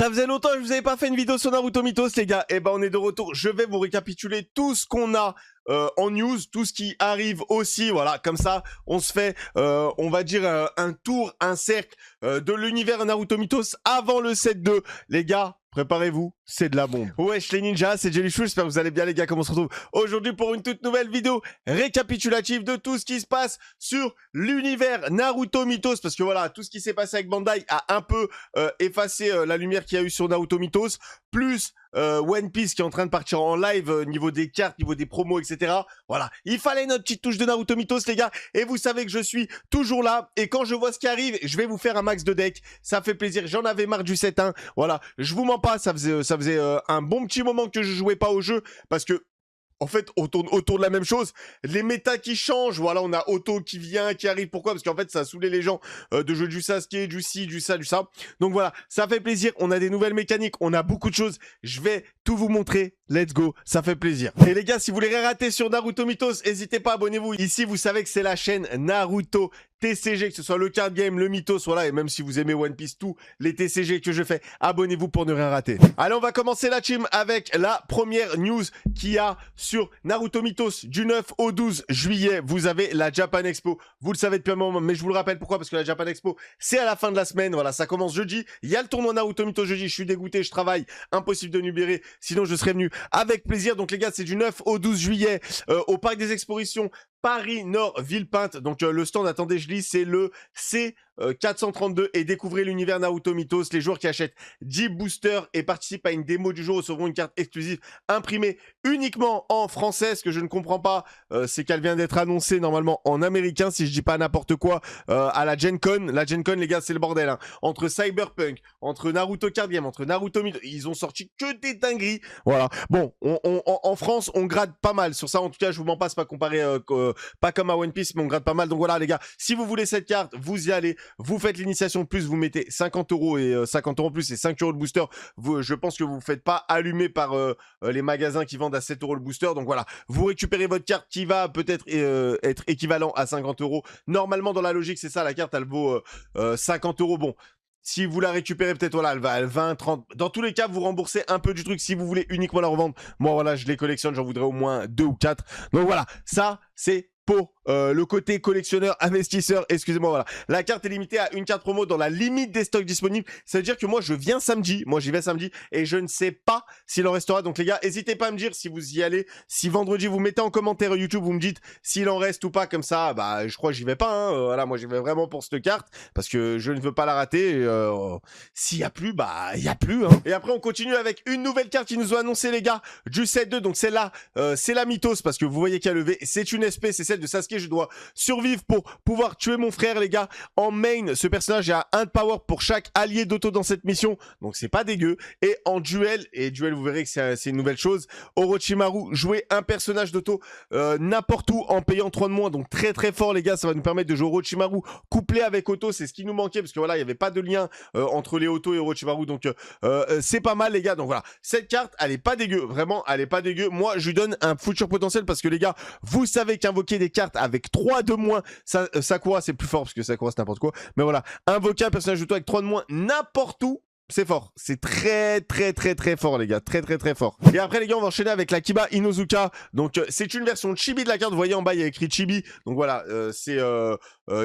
Ça faisait longtemps que je vous avais pas fait une vidéo sur Naruto Mythos, les gars. Et ben on est de retour. Je vais vous récapituler tout ce qu'on a en news, tout ce qui arrive aussi. Voilà, comme ça, on se fait, on va dire un tour, un cercle de l'univers Naruto Mythos avant le 7-2. Les gars, préparez-vous, c'est de la bombe. Wesh les ninjas, c'est Jellyfish, j'espère que vous allez bien les gars, comment on se retrouve aujourd'hui pour une toute nouvelle vidéo récapitulative de tout ce qui se passe sur l'univers Naruto Mythos, parce que voilà, tout ce qui s'est passé avec Bandai a un peu effacé la lumière qu'il y a eu sur Naruto Mythos, plus One Piece qui est en train de partir en live niveau des cartes, niveau des promos, etc. Voilà, il fallait notre petite touche de Naruto Mythos les gars, et vous savez que je suis toujours là, et quand je vois ce qui arrive, je vais vous faire un max de deck, ça fait plaisir, j'en avais marre du 7-1, voilà, je vous mens pas, ça faisait un bon petit moment que je jouais pas au jeu, parce que en fait, on tourne autour de la même chose. Les méta qui changent, voilà, on a Otto qui vient, qui arrive. Pourquoi? Parce qu'en fait, ça a saoulé les gens de jouer du Sasuke, du ci, du ça, du ça. Donc voilà, ça fait plaisir. On a des nouvelles mécaniques, on a beaucoup de choses. Je vais tout vous montrer. Let's go, ça fait plaisir. Et les gars, si vous voulez rien rater sur Naruto Mythos, n'hésitez pas, abonnez-vous. Ici, vous savez que c'est la chaîne Naruto TCG, que ce soit le card game, le Mythos, voilà, et même si vous aimez One Piece, tous les TCG que je fais, abonnez-vous pour ne rien rater. Allez, on va commencer la team avec la première news qu'il y a sur Naruto Mythos du 9 au 12 juillet. Vous avez la Japan Expo, vous le savez depuis un moment, mais je vous le rappelle pourquoi, parce que la Japan Expo, c'est à la fin de la semaine, voilà, ça commence jeudi, il y a le tournoi Naruto Mythos jeudi, je suis dégoûté, je travaille, impossible de libérer, sinon je serais venu avec plaisir. Donc les gars, c'est du 9 au 12 juillet au Parc des Expositions, Paris Nord Villepinte. Donc le stand, attendez, je lis, c'est le C 432 et découvrez l'univers Naruto Mythos. Les joueurs qui achètent 10 boosters et participent à une démo du jour recevront une carte exclusive imprimée uniquement en français. Ce que je ne comprends pas, c'est qu'elle vient d'être annoncée normalement en américain, si je dis pas n'importe quoi, à la Gen Con. La Gen Con, les gars, c'est le bordel, hein. Entre Cyberpunk, entre Naruto Card Game, entre Naruto Mythos, ils ont sorti que des dingueries. Voilà. Bon, en France, on gratte pas mal sur ça. En tout cas, je vous mens pas, c'est pas comparé, pas comme à One Piece, mais on gratte pas mal. Donc voilà, les gars, si vous voulez cette carte, vous y allez. Vous faites l'initiation plus, vous mettez 50 € et 50 € plus et 5 € le booster. Je pense que vous ne faites pas allumer par les magasins qui vendent à 7 € le booster. Donc voilà, vous récupérez votre carte qui va peut-être être équivalent à 50 €. Normalement, dans la logique, c'est ça, la carte, elle vaut 50 €. Bon. Si vous la récupérez, peut-être, voilà, elle 20, 30. Dans tous les cas, vous remboursez un peu du truc si vous voulez uniquement la revendre. Moi, voilà, je les collectionne, j'en voudrais au moins 2 ou 4. Donc voilà, ça, c'est pour le côté collectionneur, investisseur, excusez-moi, voilà. La carte est limitée à une carte promo dans la limite des stocks disponibles. Ça veut dire que moi, je viens samedi, moi j'y vais samedi, et je ne sais pas s'il en restera. Donc les gars, n'hésitez pas à me dire si vous y allez. Si vendredi, vous mettez en commentaire YouTube, vous me dites s'il en reste ou pas, comme ça, bah je crois que j'y vais pas, hein. Voilà, moi j'y vais vraiment pour cette carte, parce que je ne veux pas la rater. S'il y a plus, bah il y a plus, hein. Et après, on continue avec une nouvelle carte qui nous a annoncé, les gars, du 7-2. Donc celle-là, c'est la Mythos, parce que vous voyez qu'elle a levé. C'est une SP, c'est celle de Sasuke. Je dois survivre pour pouvoir tuer mon frère, les gars. En main, ce personnage a 1 de power pour chaque allié d'Otto dans cette mission, donc c'est pas dégueu. Et en duel, vous verrez que c'est une nouvelle chose, Orochimaru, jouer un personnage d'Otto n'importe où en payant 3 de moins, donc très très fort, les gars. Ça va nous permettre de jouer Orochimaru couplé avec Otto, c'est ce qui nous manquait, parce que voilà, il n'y avait pas de lien entre les Otto et Orochimaru, donc c'est pas mal, les gars. Donc voilà, cette carte, elle est pas dégueu, vraiment, elle est pas dégueu. Moi, je lui donne un futur potentiel, parce que les gars, vous savez qu'invoquer des cartes avec 3 de moins, Sakura c'est plus fort, parce que Sakura c'est n'importe quoi, mais voilà, invoquer un personnage de toi avec 3 de moins n'importe où, c'est fort, c'est très très très très fort, les gars, très très très fort. Et après, les gars, on va enchaîner avec la Kiba Inozuka. Donc c'est une version chibi de la carte, vous voyez en bas il y a écrit chibi, donc voilà, c'est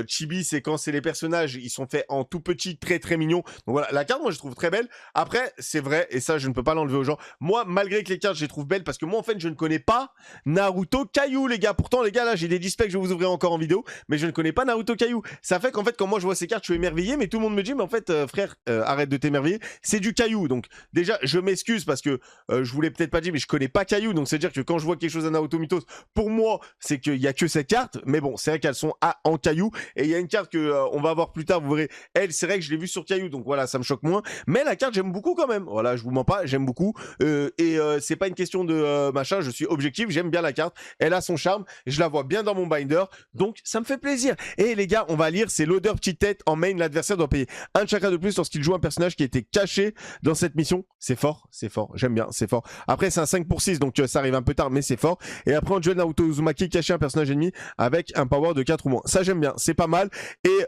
chibi, c'est quand c'est les personnages, ils sont faits en tout petit, très très mignon. Donc voilà, la carte, moi je trouve très belle. Après, c'est vrai, et ça je ne peux pas l'enlever aux gens, moi malgré que les cartes je les trouve belles, parce que moi en fait je ne connais pas Naruto Kaiju, les gars. Pourtant, les gars, là j'ai des displays que je vais vous ouvrir encore en vidéo, mais je ne connais pas Naruto Kaiju. Ça fait qu'en fait, quand moi je vois ces cartes, je suis émerveillé, mais tout le monde me dit, mais en fait frère, arrête de t'émerveiller, c'est du Kaiju. Donc déjà, je m'excuse, parce que je vous l'ai peut-être pas dit, mais je connais pas Kaiju, donc c'est à dire que quand je vois quelque chose à Naruto Mythos, pour moi c'est qu'il y a que cette carte, mais bon, c'est vrai qu'elles sont en Kaiju. Et il y a une carte que on va voir plus tard, vous verrez, elle, c'est vrai que je l'ai vue sur Kaiju, donc voilà, ça me choque moins, mais la carte j'aime beaucoup quand même, voilà, je vous mens pas, j'aime beaucoup, c'est pas une question de machin, je suis objectif, j'aime bien la carte, elle a son charme, je la vois bien dans mon binder, donc ça me fait plaisir. Et les gars, on va lire, c'est l'odeur petite tête. En main, l'adversaire doit payer un chakra de plus lorsqu'il joue un personnage qui était caché dans cette mission. C'est fort, j'aime bien, c'est fort. Après, c'est un 5 pour 6, donc ça arrive un peu tard, mais c'est fort. Et après, en duel, Naruto Uzumaki caché un personnage ennemi avec un power de 4 ou moins. Ça, j'aime bien, c'est pas mal. Et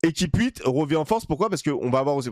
équipe 8 revient en force. Pourquoi? Parce que on va avoir aussi...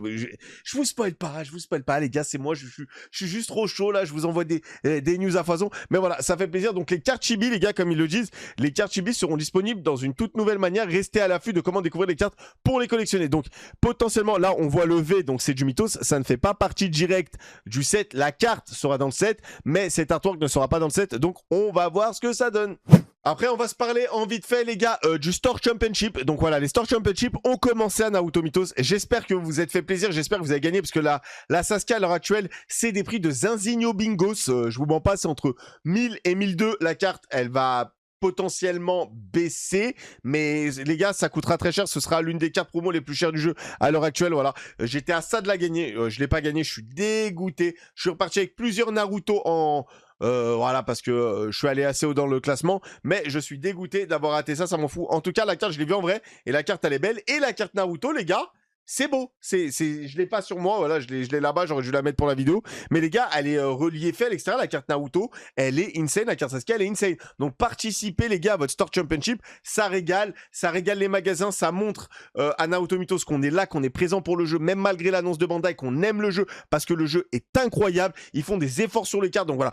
Je vous spoil pas, les gars, c'est moi, je suis juste trop chaud là, je vous envoie des news à foison. Mais voilà, ça fait plaisir. Donc les cartes chibi, les gars, comme ils le disent, les cartes chibi seront disponibles dans une toute nouvelle manière. Restez à l'affût de comment découvrir les cartes pour les collectionner. Donc potentiellement, là, on voit le V, donc c'est du mythos. Ça ne fait pas partie directe du set. La carte sera dans le set, mais cet artwork ne sera pas dans le set. Donc on va voir ce que ça donne. Après, on va se parler en vite fait, les gars, du Store Championship. Donc voilà, les Store Championship ont commencé à Naruto Mythos. J'espère que vous vous êtes fait plaisir, j'espère que vous avez gagné, parce que la Sasuke, à l'heure actuelle, c'est des prix de Zinzigno Bingos. Je vous mens pas, c'est entre 1000 et 1002. La carte, elle va potentiellement baisser, mais les gars, ça coûtera très cher. Ce sera l'une des cartes promo les plus chères du jeu à l'heure actuelle. Voilà, j'étais à ça de la gagner, je l'ai pas gagné, je suis dégoûté. Je suis reparti avec plusieurs Naruto en... voilà, parce que je suis allé assez haut dans le classement, mais je suis dégoûté d'avoir raté ça, ça m'en fout. En tout cas, la carte, je l'ai vue en vrai, et la carte, elle est belle, et la carte Naruto, les gars, c'est beau. Je l'ai pas sur moi, voilà, je l'ai là-bas, j'aurais dû la mettre pour la vidéo. Mais les gars, elle est reliée fait à l'extérieur, la carte Naruto, elle est insane, la carte Sasuke, elle est insane. Donc participez, les gars, à votre Store Championship, ça régale les magasins, ça montre à Naruto Mythos qu'on est là, qu'on est présent pour le jeu, même malgré l'annonce de Bandai, qu'on aime le jeu, parce que le jeu est incroyable. Ils font des efforts sur les cartes, donc voilà,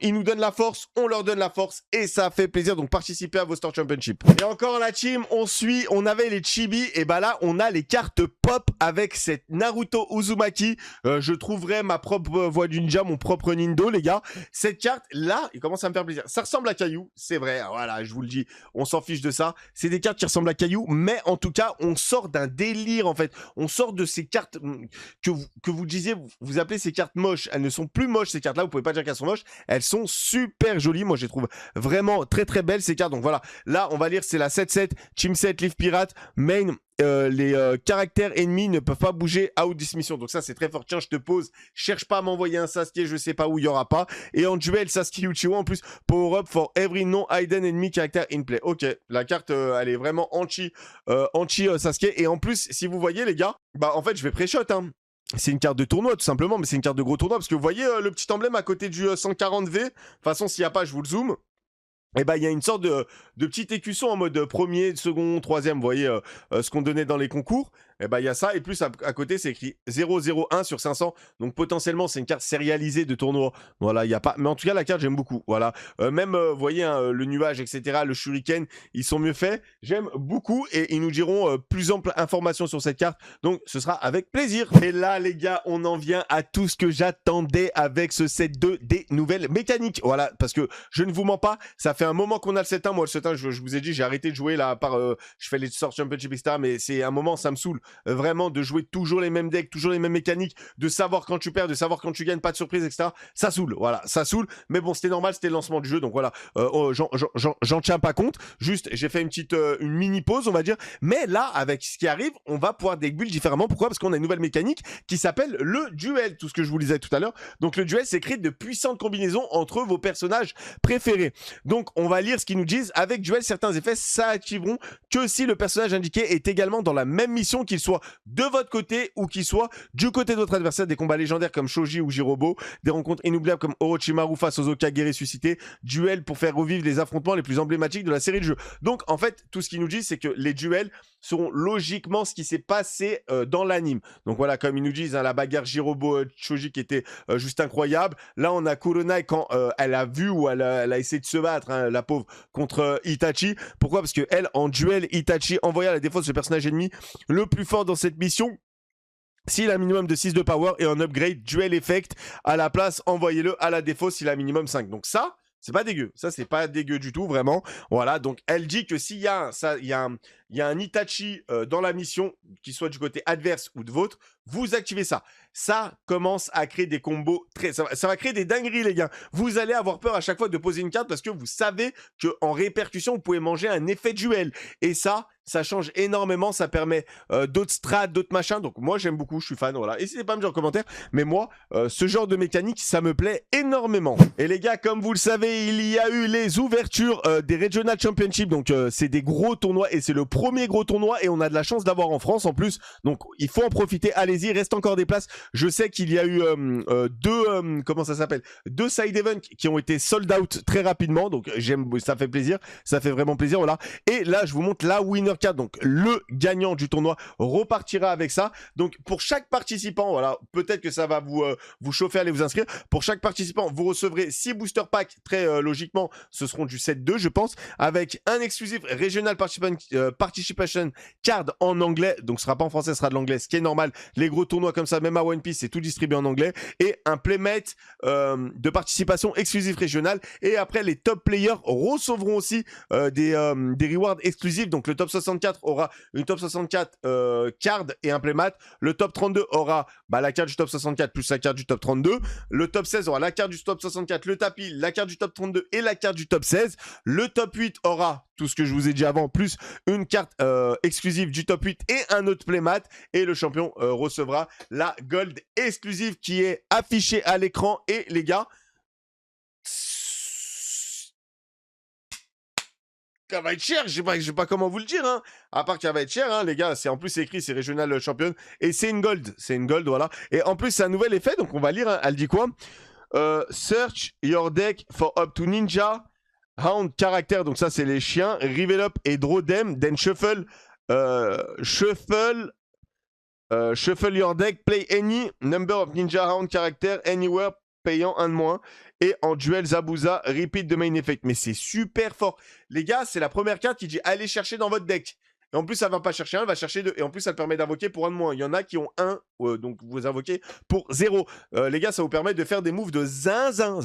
ils nous donnent la force, on leur donne la force, et ça fait plaisir. Donc participez à vos Store Championship. Et encore la team, on avait les chibi, et bah là, on a les cartes pop avec cette Naruto Uzumaki. Je trouverai ma propre voix du ninja, mon propre Nindo, les gars. Cette carte, là, il commence à me faire plaisir. Ça ressemble à Caillou, c'est vrai, voilà, je vous le dis, on s'en fiche de ça. C'est des cartes qui ressemblent à Caillou, mais en tout cas, on sort d'un délire, en fait. On sort de ces cartes que vous disiez, vous appelez ces cartes moches. Elles ne sont plus moches, ces cartes-là, vous pouvez pas dire qu'elles sont moches. Elles sont super jolies, moi je les trouve vraiment très très belles, ces cartes. Donc voilà, là, on va lire, c'est la 7-7, Team 7, Leaf Pirate, Main... les caractères ennemis ne peuvent pas bouger out this mission. Donc ça, c'est très fort. Tiens, je te pose. Cherche pas à m'envoyer un Sasuke, je sais pas où, il y aura pas. Et en duel, Sasuke Uchiwa, en plus, power up for every non-hidden enemy character in play. Ok, la carte, elle est vraiment anti Sasuke. Et en plus, si vous voyez, les gars, bah en fait, je vais pré-shot, hein. C'est une carte de tournoi, tout simplement, mais c'est une carte de gros tournoi. Parce que vous voyez le petit emblème à côté du 140V. De toute façon, s'il n'y a pas, je vous le zoome. Et bah il y a une sorte de petit écusson en mode premier, second, troisième, vous voyez ce qu'on donnait dans les concours. Et bah il y a ça, et plus à côté c'est écrit 001 sur 500, donc potentiellement c'est une carte sérialisée de tournoi. Voilà, il y a pas, mais en tout cas la carte j'aime beaucoup. Voilà, même vous voyez hein, le nuage, etc., le shuriken, ils sont mieux faits. J'aime beaucoup, et ils nous diront plus ample information sur cette carte, donc ce sera avec plaisir. Et là les gars, on en vient à tout ce que j'attendais avec ce set 2 des nouvelles mécaniques. Voilà, parce que je ne vous mens pas, ça fait un moment qu'on a le set 1. Moi le set 1, je vous ai dit, j'ai arrêté de jouer là, à part je fais les Store Championship, etc., mais c'est un moment, ça me saoule vraiment de jouer toujours les mêmes decks, toujours les mêmes mécaniques, de savoir quand tu perds, de savoir quand tu gagnes, pas de surprise, etc. Ça saoule, voilà, ça saoule. Mais bon, c'était normal, c'était le lancement du jeu, donc voilà, j'en tiens pas compte. Juste, j'ai fait une mini pause, on va dire. Mais là, avec ce qui arrive, on va pouvoir deck build différemment. Pourquoi? Parce qu'on a une nouvelle mécanique qui s'appelle le duel, tout ce que je vous disais tout à l'heure. Donc le duel, c'est créer de puissantes combinaisons entre vos personnages préférés. Donc on va lire ce qu'ils nous disent. Avec duel, certains effets s'activeront que si le personnage indiqué est également dans la même mission, qu'il soit de votre côté ou qu'il soit du côté de votre adversaire. Des combats légendaires comme Shoji ou Jirobo, des rencontres inoubliables comme Orochimaru face aux Hokage ressuscités, duels pour faire revivre les affrontements les plus emblématiques de la série de jeux. Donc en fait, tout ce qu'ils nous disent, c'est que les duels seront logiquement ce qui s'est passé dans l'anime. Donc voilà, comme ils nous disent, hein, la bagarre Jirobo-Shoji qui était juste incroyable. Là, on a Kuronai quand elle a vu ou elle a essayé de se battre, hein, la pauvre, contre Itachi. Pourquoi? Parce que elle, en duel, Itachi envoya à la défense le personnage ennemi le plus fort dans cette mission. S'il a un minimum de 6 de power et un upgrade duel effect à la place, envoyez-le à la défausse s'il a un minimum 5. Donc ça, c'est pas dégueu. Ça, c'est pas dégueu du tout, vraiment. Voilà, donc elle dit que s'il y a un Itachi dans la mission, qu'il soit du côté adverse ou de vôtre, vous activez ça. Ça commence à créer des combos ça va créer des dingueries, les gars. Vous allez avoir peur à chaque fois de poser une carte parce que vous savez qu'en répercussion, vous pouvez manger un effet duel. Et ça change énormément. Ça permet d'autres strats, d'autres machins. Donc moi, j'aime beaucoup, je suis fan. Voilà. N'hésitez pas à me dire en commentaire. Mais moi, ce genre de mécanique, ça me plaît énormément. Et les gars, comme vous le savez, il y a eu les ouvertures des Regional Championship. Donc c'est des gros tournois et c'est le premier gros tournoi et on a de la chance d'avoir en France en plus. Donc il faut en profiter. Allez-y, reste encore des places. Je sais qu'il y a eu deux side events qui ont été sold out très rapidement. Donc ça fait plaisir, ça fait vraiment plaisir. Voilà. Et là, je vous montre la winner card, donc le gagnant du tournoi repartira avec ça. Donc pour chaque participant, voilà, peut-être que ça va vous chauffer, allez vous inscrire. Pour chaque participant, vous recevrez 6 booster packs, très logiquement, ce seront du set 2, je pense, avec un exclusif Regional Participation Card en anglais, donc ce sera pas en français, ce sera de l'anglais, ce qui est normal. Les gros tournois comme ça, même à One Piece, c'est tout distribué en anglais, et un playmate de participation exclusive régionale. Et après, les top players recevront aussi des rewards exclusifs. Donc le top 64 aura une top 64 card et un playmat. Le top 32 aura la carte du top 64 plus la carte du top 32. Le top 16 aura la carte du top 64, le tapis, la carte du top 32 et la carte du top 16. Le top 8 aura tout ce que je vous ai dit avant, plus une carte exclusive du top 8 et un autre playmat. Et le champion recevra la gold exclusive qui est affichée à l'écran. Et les gars, ça va être cher, je sais pas comment vous le dire, hein. À part qu'elle va être cher, hein, les gars, c'est en plus écrit, c'est Regional Champion, et c'est une gold, voilà. Et en plus, c'est un nouvel effet, donc on va lire, hein. Elle dit quoi? Search your deck for up to Ninja, Hound Character, donc ça c'est les chiens, Revelop et Draw them, then shuffle your deck, play any number of Ninja Hound Character anywhere, payant 1 de moins. Et en duel Zabuza, repeat the main effect. Mais c'est super fort. Les gars, c'est la première carte qui dit allez chercher dans votre deck. Et en plus, ça va pas chercher 1, elle va chercher 2. Et en plus, ça te permet d'invoquer pour 1 de moins. Il y en a qui ont 1, donc vous invoquez pour 0. Les gars, ça vous permet de faire des moves de zinzin.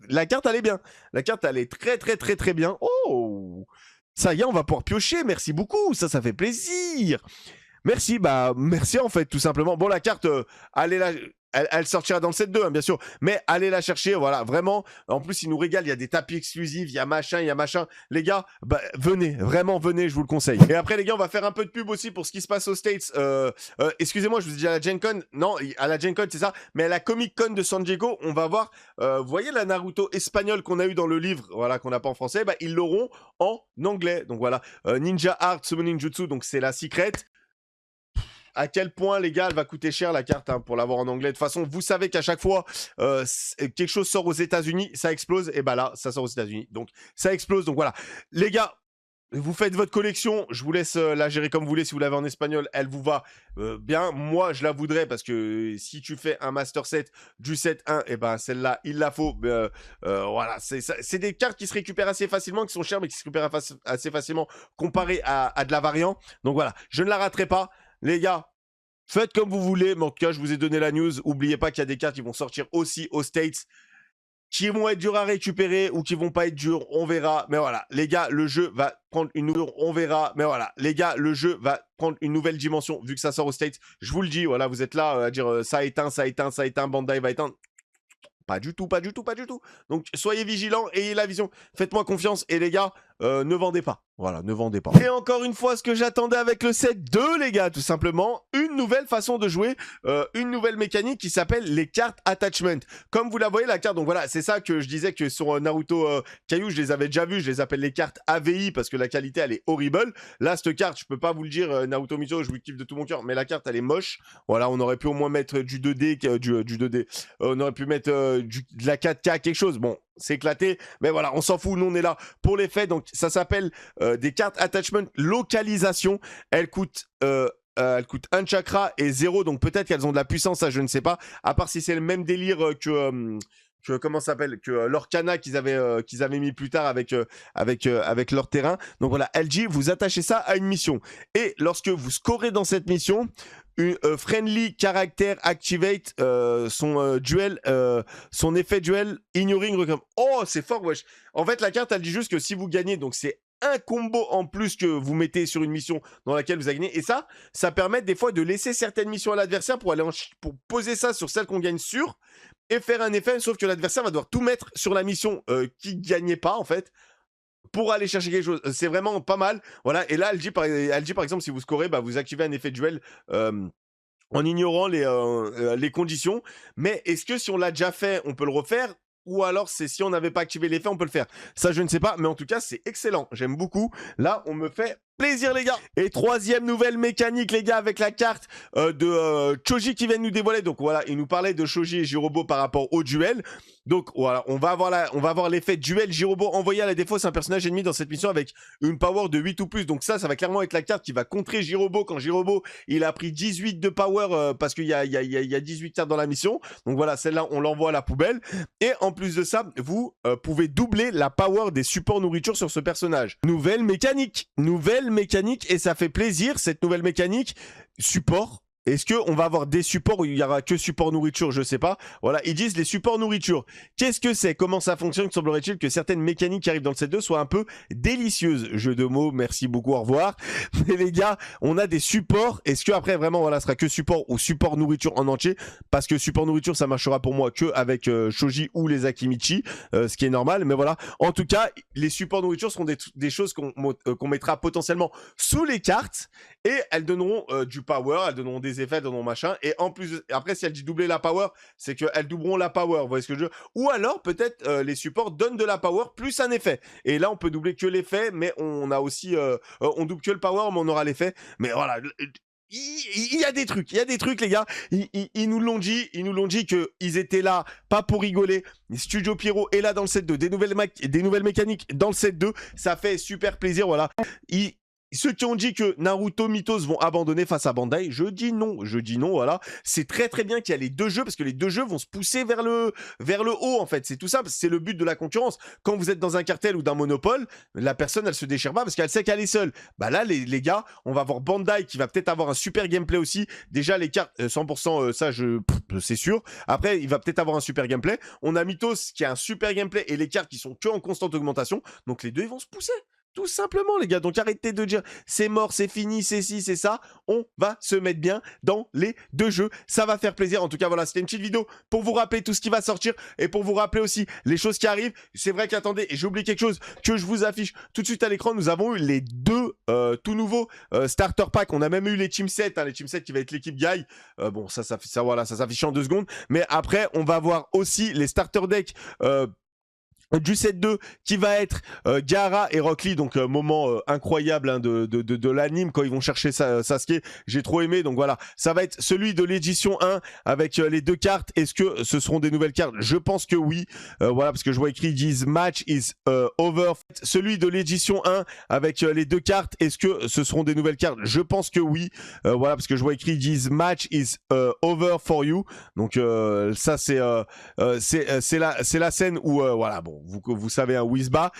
La carte, elle est bien. La carte, elle est très, très, très, très bien. Oh, ça y est, on va pouvoir piocher. Merci beaucoup. Ça fait plaisir. Merci, merci en fait, tout simplement. Bon, la carte, allez là. Elle sortira dans le set 2, hein, bien sûr. Mais allez la chercher, voilà, vraiment. En plus, il nous régale, il y a des tapis exclusifs, il y a machin. Les gars, venez, vraiment, venez, je vous le conseille. Et après, les gars, on va faire un peu de pub aussi pour ce qui se passe aux States. Excusez-moi, je vous ai dit à la Gen Con. Non, à la Gen Con, c'est ça. Mais à la Comic Con de San Diego, on va voir, vous voyez la Naruto espagnole qu'on a eu dans le livre, voilà, qu'on n'a pas en français, ils l'auront en anglais. Donc voilà, Ninja Art Summoning Jutsu, donc c'est la secret. À quel point, les gars, elle va coûter cher la carte, hein, pour l'avoir en anglais. De toute façon, vous savez qu'à chaque fois, quelque chose sort aux États-Unis, ça explose. Et là, ça sort aux États-Unis. Donc, ça explose. Donc, voilà. Les gars, vous faites votre collection. Je vous laisse la gérer comme vous voulez. Si vous l'avez en espagnol, elle vous va bien. Moi, je la voudrais parce que si tu fais un Master Set du set 1, celle-là, il la faut. Voilà. C'est des cartes qui se récupèrent assez facilement, qui sont chères, mais qui se récupèrent assez facilement comparé à de la variante. Donc, voilà. Je ne la raterai pas. Les gars, faites comme vous voulez, mais en tout cas, je vous ai donné la news. N'oubliez pas qu'il y a des cartes qui vont sortir aussi aux States, qui vont être dures à récupérer ou qui vont pas être dures, on verra. Mais voilà, les gars, le jeu va prendre une nouvelle... On verra, mais voilà, les gars, le jeu va prendre une nouvelle dimension vu que ça sort aux States. Je vous le dis, voilà, vous êtes là à dire ça éteint, Bandai va éteindre. Pas du tout. Donc, soyez vigilants, ayez la vision. Faites-moi confiance. Et les gars, ne vendez pas. Voilà, ne vendez pas. Et encore une fois, ce que j'attendais avec le set 2, les gars, tout simplement, une nouvelle façon de jouer, une nouvelle mécanique qui s'appelle les cartes attachment. Comme vous la voyez, la carte, donc voilà, c'est ça que je disais que sur Naruto Caillou, je les avais déjà vus, je les appelle les cartes AVI parce que la qualité, elle est horrible. Là, cette carte, je peux pas vous le dire, Naruto Miso, je vous kiffe de tout mon cœur, mais la carte, elle est moche. Voilà, on aurait pu au moins mettre du 2D, du 2D. On aurait pu mettre de la 4K, quelque chose. Bon, c'est éclaté, mais voilà, on s'en fout, nous on est là pour les faits. Donc ça s'appelle des cartes attachment localisation. Elles coûtent 1 chakra et 0, donc peut-être qu'elles ont de la puissance, ça je ne sais pas, à part si c'est le même délire que comment ça s'appelle, que l'Orcana qu'ils avaient mis plus tard avec leur terrain. Donc voilà, LG, vous attachez ça à une mission, et lorsque vous scorez dans cette mission, friendly character activate son effet duel ignoring. Oh, c'est fort, wesh. En fait, la carte, elle dit juste que si vous gagnez, donc c'est un combo en plus que vous mettez sur une mission dans laquelle vous avez gagné. Et ça permet des fois de laisser certaines missions à l'adversaire pour pour poser ça sur celle qu'on gagne sur et faire un effet, sauf que l'adversaire va devoir tout mettre sur la mission qui gagnait pas, en fait, pour aller chercher quelque chose. C'est vraiment pas mal. Voilà. Et là, elle dit par exemple, si vous scorez, vous activez un effet de duel en ignorant les conditions. Mais est-ce que si on l'a déjà fait, on peut le refaire? Ou alors c'est si on n'avait pas activé l'effet, on peut le faire. Ça, je ne sais pas. Mais en tout cas, c'est excellent. J'aime beaucoup. Là, on me fait plaisir les gars. Et troisième nouvelle mécanique les gars, avec la carte de Choji qui vient de nous dévoiler. Donc voilà, il nous parlait de Choji et Jirobo par rapport au duel. Donc voilà, on va avoir l'effet duel. Jirobo envoyé à la défausse un personnage ennemi dans cette mission avec une power de 8 ou plus. Donc ça va clairement être la carte qui va contrer Jirobo quand Jirobo il a pris 18 de power parce qu'il y a 18 cartes dans la mission. Donc voilà, celle-là on l'envoie à la poubelle. Et en plus de ça, vous pouvez doubler la power des supports nourriture sur ce personnage. Nouvelle mécanique et ça fait plaisir cette nouvelle mécanique. Support. Est-ce qu'on va avoir des supports où il y aura que support nourriture? Je sais pas. Voilà, ils disent les supports nourriture. Qu'est-ce que c'est? Comment ça fonctionne? Semblerait-il que certaines mécaniques qui arrivent dans le set 2 soient un peu délicieuses. Jeu de mots, merci beaucoup, au revoir. Mais les gars, on a des supports. Est-ce que après vraiment, voilà, ce sera que support ou support nourriture en entier? Parce que support nourriture, ça marchera pour moi que avec Shoji ou les Akimichi, ce qui est normal. Mais voilà, en tout cas, les supports nourriture seront des choses qu'on mettra potentiellement sous les cartes et elles donneront du power, elles donneront des effets, dans mon machin, et en plus, après si elle dit doubler la power, c'est qu'elles doubleront la power, vous voyez ce que je veux, ou alors peut-être les supports donnent de la power plus un effet, et là on peut doubler que l'effet, mais on a aussi, on double que le power, mais on aura l'effet, mais voilà, il y a des trucs les gars, ils nous l'ont dit, qu'ils étaient là, pas pour rigoler. Studio Pierrot est là dans le set 2, des nouvelles mécaniques dans le set 2, ça fait super plaisir, voilà. Ceux qui ont dit que Naruto Mythos vont abandonner face à Bandai, je dis non, voilà. C'est très très bien qu'il y a les deux jeux, parce que les deux jeux vont se pousser vers le haut, en fait. C'est tout ça, c'est le but de la concurrence. Quand vous êtes dans un cartel ou d'un monopole, la personne, elle se déchire pas parce qu'elle sait qu'elle est seule. Bah là, les gars, on va voir Bandai qui va peut-être avoir un super gameplay aussi. Déjà, les cartes, 100%, ça, c'est sûr. Après, il va peut-être avoir un super gameplay. On a Mythos qui a un super gameplay et les cartes qui sont que en constante augmentation. Donc les deux, ils vont se pousser. Tout simplement les gars, donc arrêtez de dire c'est mort, c'est fini, c'est ci, c'est ça. On va se mettre bien dans les deux jeux, ça va faire plaisir. En tout cas voilà, c'était une petite vidéo pour vous rappeler tout ce qui va sortir et pour vous rappeler aussi les choses qui arrivent. C'est vrai qu'attendez, et j'ai oublié quelque chose que je vous affiche tout de suite à l'écran. Nous avons eu les deux tout nouveaux starter pack. On a même eu les team sets, les team sets qui va être l'équipe Guy. Bon ça voilà, ça s'affiche en 2 secondes. Mais après on va voir aussi les starter decks du set 2 qui va être Gaara et Rock Lee, donc moment incroyable hein, de l'anime quand ils vont chercher Sasuke, j'ai trop aimé. Donc voilà, ça va être celui de l'édition 1 avec les deux cartes. Est-ce que ce seront des nouvelles cartes? Je pense que oui, voilà, parce que je vois écrit ils disent match is over. Celui de l'édition 1 avec les deux cartes, est-ce que ce seront des nouvelles cartes? Je pense que oui, voilà, parce que je vois écrit ils disent match is over for you. Donc ça c'est la scène où voilà, bon, vous savez, un Wizba.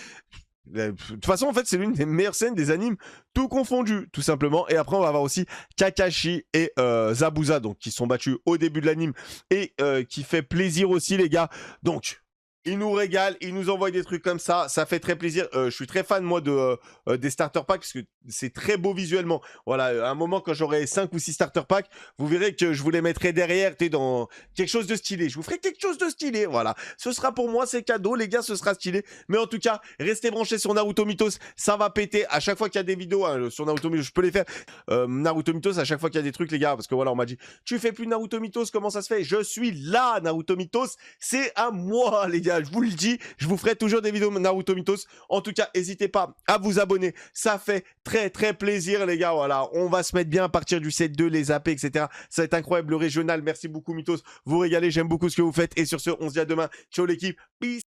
De toute façon, en fait, c'est l'une des meilleures scènes des animes, tout confondu, tout simplement. Et après, on va avoir aussi Kakashi et Zabuza, donc qui sont battus au début de l'anime et qui fait plaisir aussi, les gars. Donc, ils nous régalent, ils nous envoient des trucs comme ça fait très plaisir. Je suis très fan moi des starter packs parce que c'est très beau visuellement. Voilà, à un moment quand j'aurai 5 ou 6 starter packs, vous verrez que je vous les mettrai derrière, dans quelque chose de stylé. Je vous ferai quelque chose de stylé, voilà. Ce sera pour moi, c'est cadeau les gars, ce sera stylé. Mais en tout cas, restez branchés sur Naruto Mythos, ça va péter. À chaque fois qu'il y a des vidéos hein, sur Naruto Mythos, je peux les faire. Naruto Mythos, à chaque fois qu'il y a des trucs les gars, parce que voilà, on m'a dit, tu fais plus Naruto Mythos, comment ça se fait? Je suis là, Naruto Mythos, c'est à moi les gars. Je vous le dis, je vous ferai toujours des vidéos Naruto Mythos. En tout cas, n'hésitez pas à vous abonner. Ça fait très très plaisir les gars. Voilà, on va se mettre bien à partir du set 2, les AP, etc. Ça va être incroyable le régional. Merci beaucoup Mythos. Vous régalez, j'aime beaucoup ce que vous faites. Et sur ce, on se dit à demain. Ciao l'équipe. Peace.